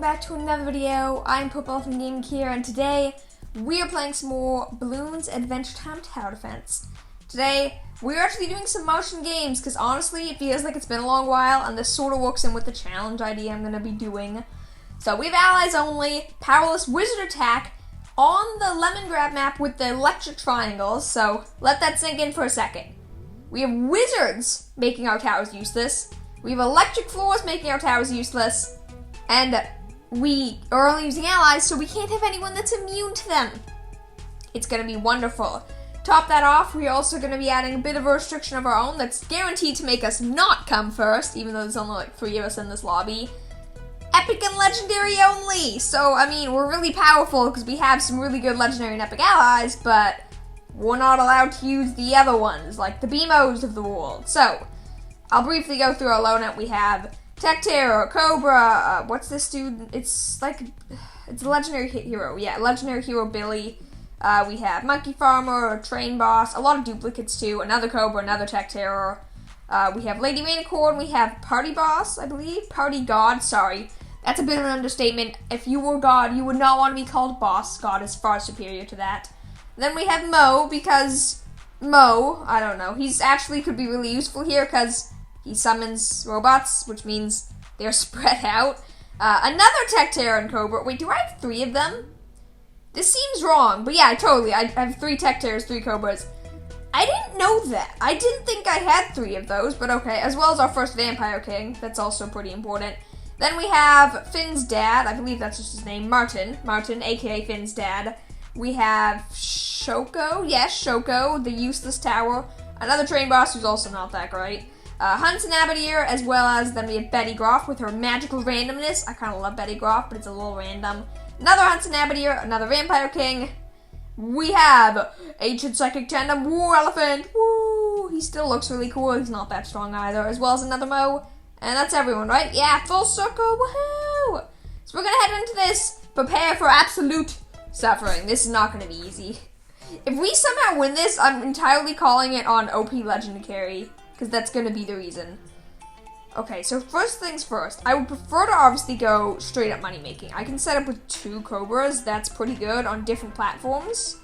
welcome back to another video. I'm Purple from Gaming here, and today we are playing some more Bloons Adventure Time Tower Defense. Today, we're actually doing some Martian games, because honestly, it feels like it's been a long while, and this sort of works in with the challenge idea I'm going to be doing. So we have allies only, powerless wizard attack, on the lemon grab map with the electric triangles, so let that sink in for a second. We have wizards making our towers useless. We have electric floors making our towers useless. And we are only using allies, so we can't have anyone that's immune to them. It's going to be wonderful. Top that off, we're also going to be adding a bit of a restriction of our own that's guaranteed to make us not come first, even though there's only like 3 of us in this lobby. Epic and legendary only! So, I mean, we're really powerful because we have some really good legendary and epic allies, but we're not allowed to use the other ones, like the BMOs of the world. So, I'll briefly go through our loadout. We have Tech Terror, Cobra, what's this dude? It's a legendary hero. Yeah, legendary hero Billy. We have Monkey Farmer, Train Boss, a lot of duplicates too, another Cobra, another Tech Terror. We have Lady Rainicorn, we have Party Boss, I believe. Party God, sorry. That's a bit of an understatement. If you were God, you would not want to be called Boss. God is far superior to that. Then we have Mo, because Mo, I don't know, he's actually could be really useful here, because he summons robots, which means they're spread out. Another Tech Terror and Cobra. Wait, do I have 3 of them? This seems wrong, but yeah, totally. I have 3 Tech Terrors, 3 Cobras. I didn't know that. I didn't think I had 3 of those, but okay. As well as our first Vampire King. That's also pretty important. Then we have Finn's dad. I believe that's just his name. Martin. Martin, aka Finn's dad. We have Shoko. Yes, Shoko, the useless tower. Another Train Boss who's also not that great. Hunts and Abadir, as well as then we have Betty Groff with her magical randomness. I kind of love Betty Groff, but it's a little random. Another Hunts and Abadir, another Vampire King. We have Ancient Psychic Tandem, War Elephant, woo! He still looks really cool, he's not that strong either, as well as another Mo. And that's everyone, right? Yeah, full circle, woohoo! So we're gonna head into this, prepare for absolute suffering. This is not gonna be easy. If we somehow win this, I'm entirely calling it on OP Legend to carry, because that's going to be the reason. Okay, so first things first. I would prefer to obviously go straight up money making. I can set up with 2 Cobras. That's pretty good on different platforms.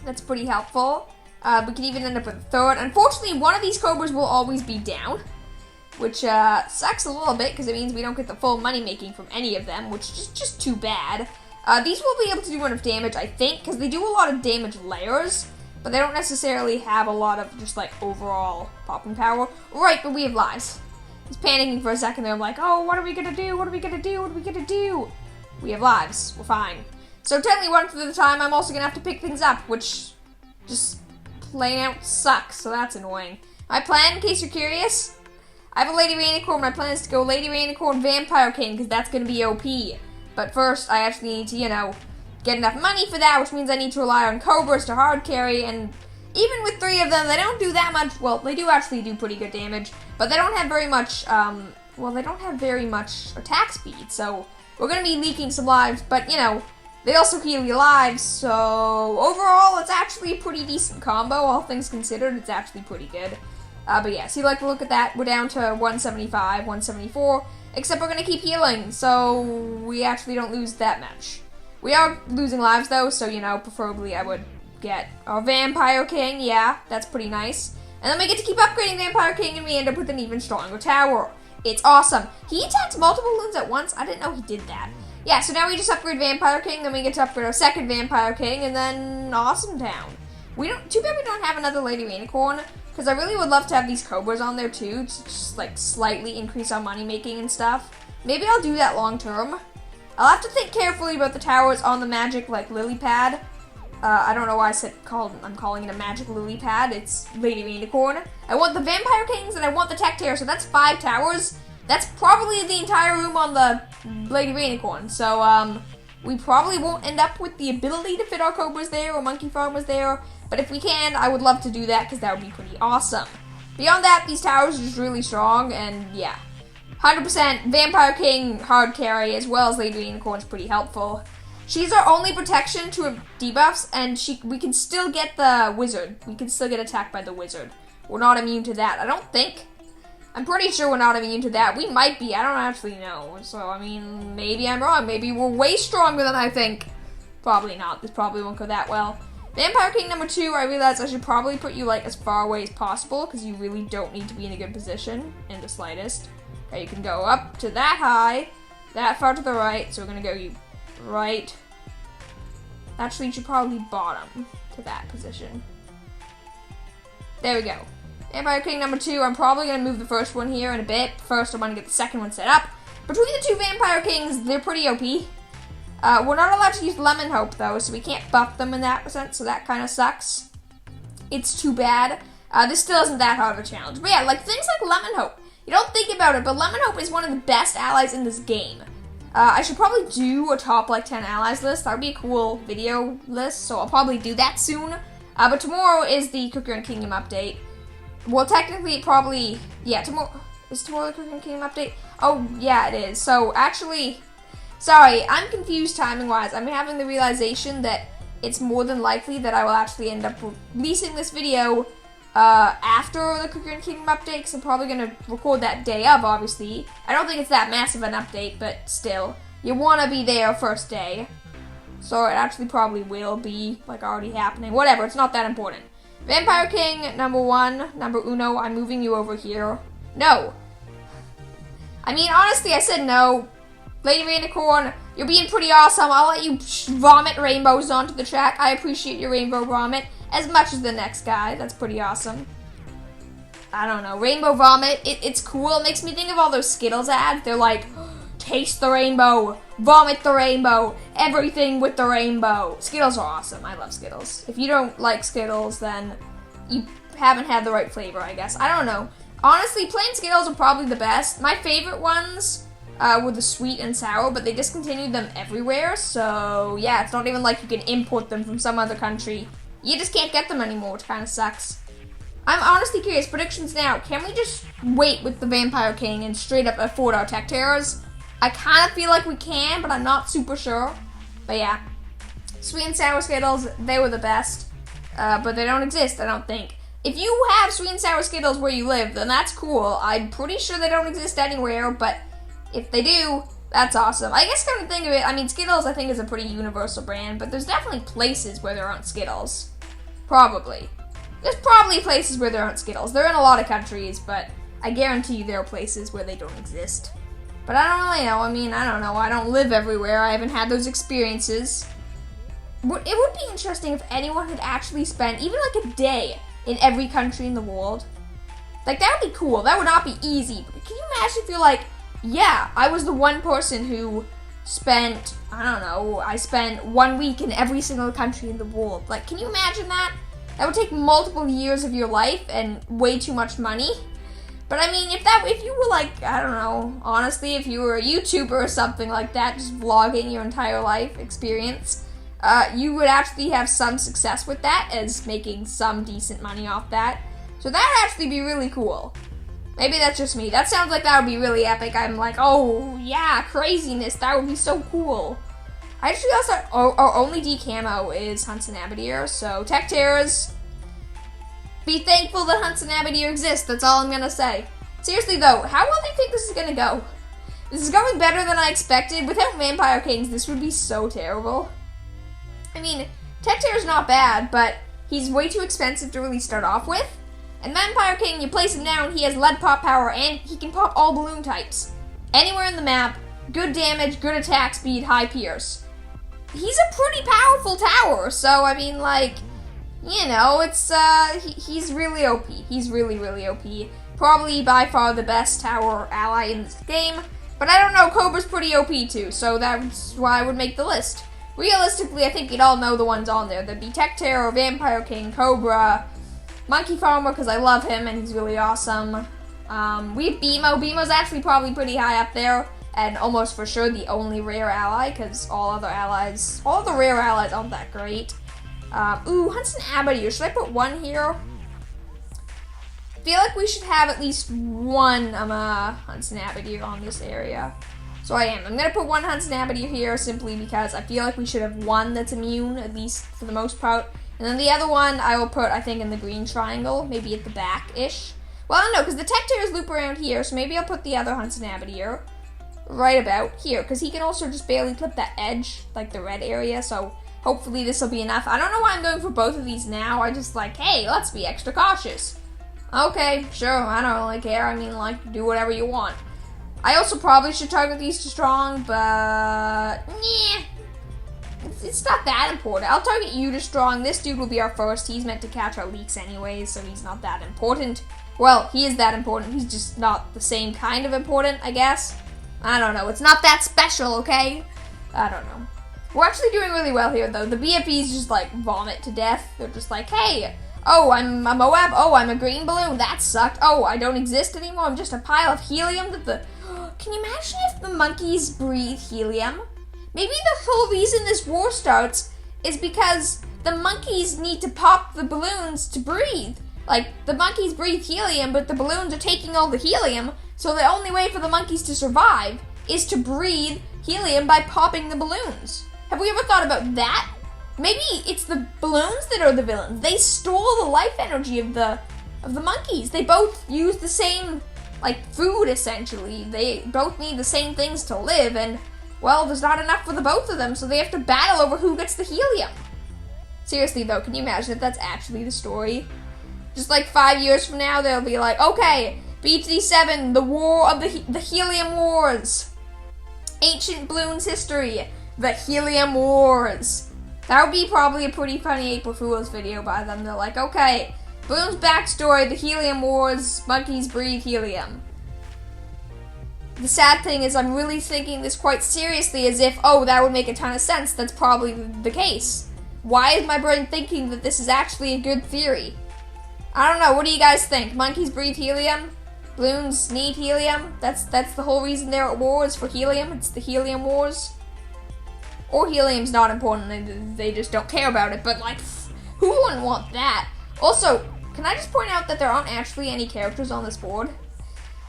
That's pretty helpful. We can even end up with a 3rd. Unfortunately, one of these Cobras will always be down, which sucks a little bit because it means we don't get the full money making from any of them, which is just too bad. These will be able to do enough damage, I think, because they do a lot of damage layers. But they don't necessarily have a lot of just like overall popping power. Right, but we have lives. He's panicking for a second there. I'm like, oh, what are we gonna do? What are we gonna do? What are we gonna do? We have lives. We're fine. So technically 1/5 of the time, I'm also gonna have to pick things up, which just plain out sucks. So that's annoying. My plan, in case you're curious, I have a Lady Rainicorn. My plan is to go Lady Rainicorn Vampire King, because that's gonna be OP. But first, I actually need to, get enough money for that, which means I need to rely on Cobras to hard carry, and even with 3 of them, they don't do that much. Well, they do actually do pretty good damage, but they don't have very much, they don't have very much attack speed, so we're gonna be leaking some lives, but, they also heal your lives, so overall, it's actually a pretty decent combo, all things considered. It's actually pretty good. But yeah, see, like, look at that, we're down to 175, 174, except we're gonna keep healing, so we actually don't lose that much. We are losing lives though, so preferably I would get our Vampire King. Yeah, that's pretty nice. And then we get to keep upgrading Vampire King and we end up with an even stronger tower. It's awesome. He attacks multiple balloons at once. I didn't know he did that. Yeah, so now we just upgrade Vampire King, then we get to upgrade our second Vampire King, and then Awesome Town. Too bad we don't have another Lady Rainicorn, because I really would love to have these Cobras on there too, to just like slightly increase our money making and stuff. Maybe I'll do that long term. I'll have to think carefully about the towers on the magic, lily pad. I don't know why I'm calling it a magic lily pad. It's Lady Rainicorn. I want the Vampire Kings and I want the Tech Terror, so that's 5 towers. That's probably the entire room on the Lady Rainicorn. So, we probably won't end up with the ability to fit our Cobras there or Monkey Farmers there. But if we can, I would love to do that because that would be pretty awesome. Beyond that, these towers are just really strong and yeah. 100% Vampire King hard carry as well as Lady Rainicorn is pretty helpful. She's our only protection to debuffs, and we can still get the wizard. We can still get attacked by the wizard. We're not immune to that, I don't think. I'm pretty sure we're not immune to that. We might be. I don't actually know. So, I mean, maybe I'm wrong. Maybe we're way stronger than I think. Probably not. This probably won't go that well. Vampire King number 2, I realized I should probably put you, like, as far away as possible, because you really don't need to be in a good position in the slightest. Okay, you can go up to that high, that far to the right, so we're going to go you right. Actually, you should probably bottom to that position. There we go. Vampire King number 2, I'm probably going to move the first one here in a bit. First, I'm going to get the second one set up. Between the two Vampire Kings, they're pretty OP. We're not allowed to use Lemon Hope, though, so we can't buff them in that sense, so that kind of sucks. It's too bad. This still isn't that hard of a challenge. But yeah, like, things like Lemon Hope. You don't think about it, but Lemon Hope is one of the best allies in this game. I should probably do a top, like, 10 allies list. That would be a cool video list, so I'll probably do that soon. But tomorrow is the Cooker and Kingdom update. Well, technically, probably, yeah, tomorrow, is tomorrow the Cooker and Kingdom update? Oh, yeah, it is. So, actually, sorry, I'm confused timing-wise. I'm having the realization that it's more than likely that I will actually end up releasing this video after the Cooker and Kingdom update, because I'm probably going to record that day of, obviously. I don't think it's that massive an update, but still, you want to be there first day. So it actually probably will be, like, already happening. Whatever, it's not that important. Vampire King, number 1, number uno, I'm moving you over here. No. I mean, honestly, I said no. Lady Rainicorn, you're being pretty awesome. I'll let you vomit rainbows onto the track. I appreciate your rainbow vomit as much as the next guy. That's pretty awesome. I don't know. Rainbow vomit, it's cool. It makes me think of all those Skittles ads. They're like, taste the rainbow, vomit the rainbow, everything with the rainbow. Skittles are awesome. I love Skittles. If you don't like Skittles, then you haven't had the right flavor, I guess. I don't know. Honestly, plain Skittles are probably the best. My favorite ones were the sweet and sour, but they discontinued them everywhere, so yeah, it's not even like you can import them from some other country. You just can't get them anymore, which kind of sucks. I'm honestly curious, predictions now, can we just wait with the Vampire King and straight up afford our tech terrors? I kind of feel like we can, but I'm not super sure. But yeah, sweet and sour Skittles, they were the best, but they don't exist, I don't think. If you have sweet and sour Skittles where you live, then that's cool. I'm pretty sure they don't exist anywhere, but if they do, that's awesome. I guess come to think of it, I mean, Skittles I think is a pretty universal brand, but there's definitely places where there aren't Skittles. Probably. There's probably places where there aren't Skittles. They're in a lot of countries, but I guarantee you there are places where they don't exist. But I don't really know. I mean, I don't know. I don't live everywhere. I haven't had those experiences. It would be interesting if anyone had actually spent even like a day in every country in the world. Like, that would be cool. That would not be easy. But can you imagine if you're like, yeah, I was the one person who spent, I don't know, I spent 1 week in every single country in the world. Like, can you imagine that? That would take multiple years of your life and way too much money. But I mean, if you were like, I don't know, honestly, if you were a YouTuber or something like that, just vlogging your entire life experience, you would actually have some success with that as making some decent money off that. So that would actually be really cool. Maybe that's just me. That sounds like that would be really epic. I'm like, oh yeah, craziness, that would be so cool. I just realized that our only decamo is Hunts and Abadir, so Tech Terrors, be thankful that Hunts and Abadir exist, that's all I'm gonna say. Seriously though, how well do you think this is gonna go? This is going better than I expected. Without Vampire Kings, this would be so terrible. I mean, Tech Terror's not bad, but he's way too expensive to really start off with. And Vampire King, you place him down, he has lead pop power, and he can pop all balloon types. Anywhere in the map, good damage, good attack speed, high pierce. He's a pretty powerful tower, so I mean, like, you know, it's, he's really OP. He's really, really OP. Probably by far the best tower ally in this game. But I don't know, Cobra's pretty OP too, so that's why I would make the list. Realistically, I think you'd all know the ones on there. There'd be Tech Terror, Vampire King, Cobra, Monkey Farmer, because I love him and he's really awesome. We have Beemo. Beemo's actually probably pretty high up there, and almost for sure the only rare ally, because all the rare allies aren't that great. Ooh, Hunts and Abadir. Should I put one here? I feel like we should have at least one Hunts and Abadir on this area. So I am. I'm going to put one Hunts and Abadir here simply because I feel like we should have one that's immune, at least for the most part. And then the other one I will put, I think, in the green triangle, maybe at the back-ish. Well, no, because the tech terrors loop around here, so maybe I'll put the other Huntsanabateer right about here, because he can also just barely clip that edge, like the red area, so hopefully this will be enough. I don't know why I'm going for both of these now. I just like, hey, let's be extra cautious. Okay, sure, I don't really care. I mean, like, do whatever you want. I also probably should target these to strong, but yeah, it's not that important. I'll target you to strong. This dude will be our first. He's meant to catch our leaks anyways, so he's not that important. Well, he is that important. He's just not the same kind of important, I guess. I don't know. It's not that special, okay? I don't know. We're actually doing really well here, though. The BFBs just, like, vomit to death. They're just like, hey, oh, I'm a Moab. Oh, I'm a green balloon. That sucked. Oh, I don't exist anymore. I'm just a pile of helium that the... Can you imagine if the monkeys breathe helium? Maybe the whole reason this war starts is because the monkeys need to pop the balloons to breathe. Like, the monkeys breathe helium, but the balloons are taking all the helium, so the only way for the monkeys to survive is to breathe helium by popping the balloons. Have we ever thought about that? Maybe it's the balloons that are the villains. They stole the life energy of the monkeys. They both use the same, like, food, essentially. They both need the same things to live, and, well, there's not enough for the both of them, so they have to battle over who gets the helium. Seriously, though, can you imagine if that's actually the story? Just like 5 years from now, they'll be like, okay, BT7, the war of the Helium Wars. Ancient Bloons history, the Helium Wars. That would be probably a pretty funny April Fool's video by them. They're like, okay, Bloons backstory, the Helium Wars, monkeys breathe helium. The sad thing is I'm really thinking this quite seriously as if, oh, that would make a ton of sense. That's probably the case. Why is my brain thinking that this is actually a good theory? I don't know, what do you guys think? Monkeys breathe helium? Bloons need helium? That's the whole reason they're at war is for helium? It's the Helium Wars? Or helium's not important, they just don't care about it, but like, who wouldn't want that? Also, can I just point out that there aren't actually any characters on this board?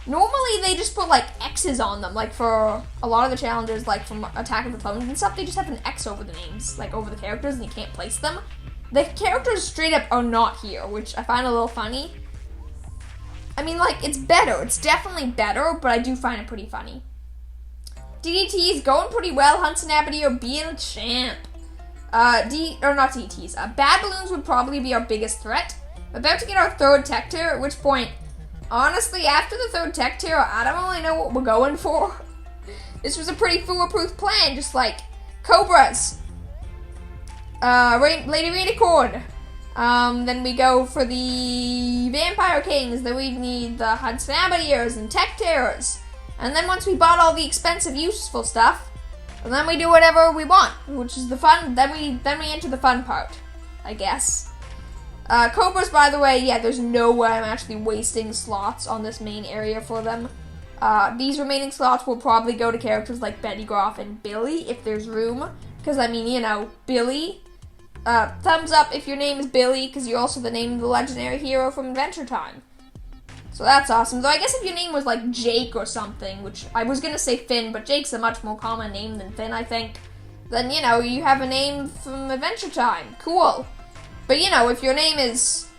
Normally they just put like X's on them, like for a lot of the challenges, like from Attack of the Clones and stuff, they just have an X over the names, like over the characters, and you can't place them. The characters straight up are not here, which I find a little funny. I mean, like, it's better. It's definitely better, but I do find it pretty funny. DDT's going pretty well. Huntsanabateer being a champ. Not DDTs. Bad Bloons would probably be our biggest threat. We're about to get our third tech tier, at which point, honestly, after the third tech tier, I don't really know what we're going for. This was a pretty foolproof plan, just like Cobras. Lady Renicorn. Then we go for the Vampire Kings. Then we need the Huntsanabateers and Tech Terrors. And then once we bought all the expensive, useful stuff, and then we do whatever we want, which is the fun. Then we enter the fun part, I guess. Cobras, by the way, yeah, there's no way I'm actually wasting slots on this main area for them. These remaining slots will probably go to characters like Betty Groff and Billy, if there's room. Because, I mean, you know, Billy. Thumbs up if your name is Billy, because you're also the name of the legendary hero from Adventure Time. So that's awesome. Though I guess if your name was like Jake or something, which I was going to say Finn, but Jake's a much more common name than Finn, I think. Then, you know, you have a name from Adventure Time. Cool. But, you know, if your name is...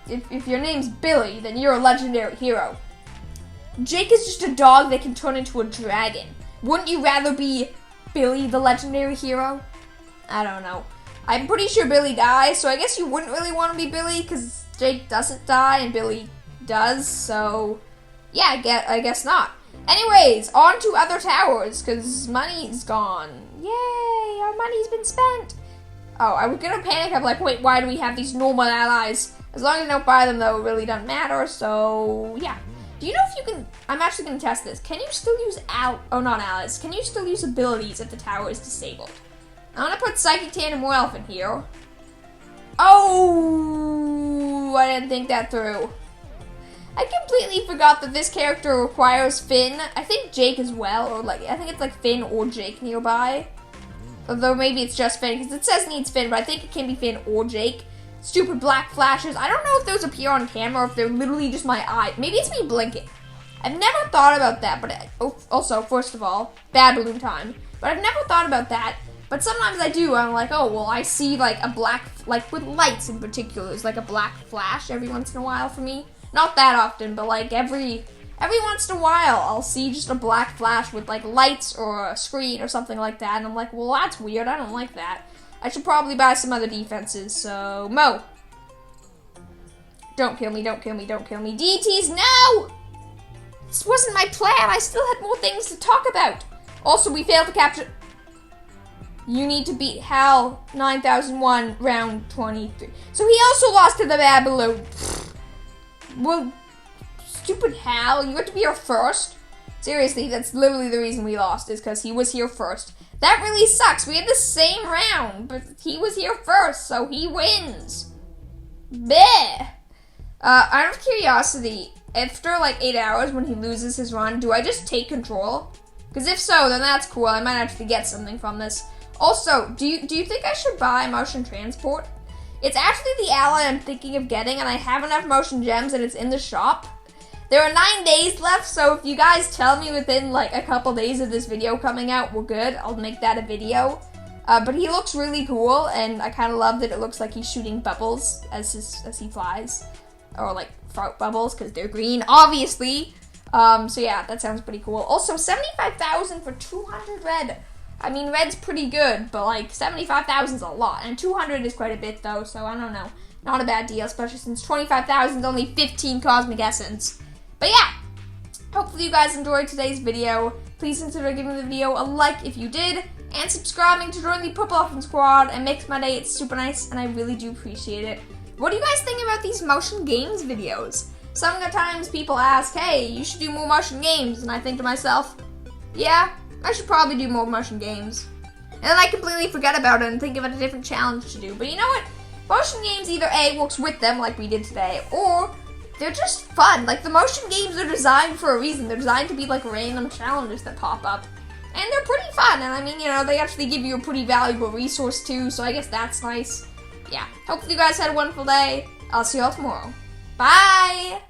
If your name's Billy, then you're a legendary hero. Jake is just a dog that can turn into a dragon. Wouldn't you rather be Billy, the legendary hero? I don't know. I'm pretty sure Billy dies, so I guess you wouldn't really want to be Billy, because Jake doesn't die and Billy does, so yeah, I guess not. Anyways, on to other towers, because money's gone. Yay, our money's been spent. Oh, I was gonna panic. I'm like, wait, why do we have these normal allies? As long as I don't buy them, though, it really doesn't matter, so yeah. Do you know if you can, I'm actually gonna test this. Can you still use not allies. Can you still use abilities if the tower is disabled? I'm gonna put Psychic Tandem Elf in here. Oh, I didn't think that through. I completely forgot that this character requires Finn. I think Jake as well, or like, I think it's like Finn or Jake nearby. Although maybe it's just Finn, because it says needs Finn, but I think it can be Finn or Jake. Stupid black flashes. I don't know if those appear on camera or if they're literally just my eye. Maybe it's me blinking. I've never thought about that, but also, first of all, bad balloon time. But I've never thought about that. But sometimes I do. I'm like, oh, well, I see like a black, like with lights in particular, there's like a black flash every once in a while for me. Not that often, but like every once in a while, I'll see just a black flash with like lights or a screen or something like that, and I'm like, well, that's weird. I don't like that. I should probably buy some other defenses. So, Mo. Don't kill me, don't kill me, don't kill me. DTs, no! This wasn't my plan. I still had more things to talk about. Also, we failed to capture... You need to beat Hal 9001 round 23. So he also lost to the Babylon. Well, stupid Hal, you had to be here first. Seriously, that's literally the reason we lost, is because he was here first. That really sucks. We had the same round, but he was here first, so he wins. Bleh. Out of curiosity, after like 8 hours when he loses his run, do I just take control? Because if so, then that's cool. I might actually get something from this. Also, do you think I should buy motion transport? It's actually the ally I'm thinking of getting, and I have enough motion gems, and it's in the shop. There are 9 days left, so if you guys tell me within like a couple days of this video coming out, we're good. I'll make that a video. But he looks really cool, and I kind of love that it looks like he's shooting bubbles as he flies. Or like throat bubbles, because they're green, obviously. So yeah, that sounds pretty cool. Also, 75,000 for 200 red. I mean, red's pretty good, but like 75,000 is a lot, and 200 is quite a bit though, so I don't know. Not a bad deal, especially since 25,000 is only 15 cosmic essence. But yeah, hopefully you guys enjoyed today's video. Please consider giving the video a like if you did, and subscribing to join the Purple Elephant Squad. It makes my day. It's super nice, and I really do appreciate it. What do you guys think about these motion games videos? Sometimes people ask, hey, you should do more motion games, and I think to myself, yeah, I should probably do more motion games. And then I completely forget about it and think of a different challenge to do. But you know what? Motion games either A, works with them like we did today, or they're just fun. Like, the motion games are designed for a reason. They're designed to be like random challenges that pop up. And they're pretty fun. And I mean, you know, they actually give you a pretty valuable resource too, so I guess that's nice. Yeah, hopefully you guys had a wonderful day. I'll see you all tomorrow. Bye!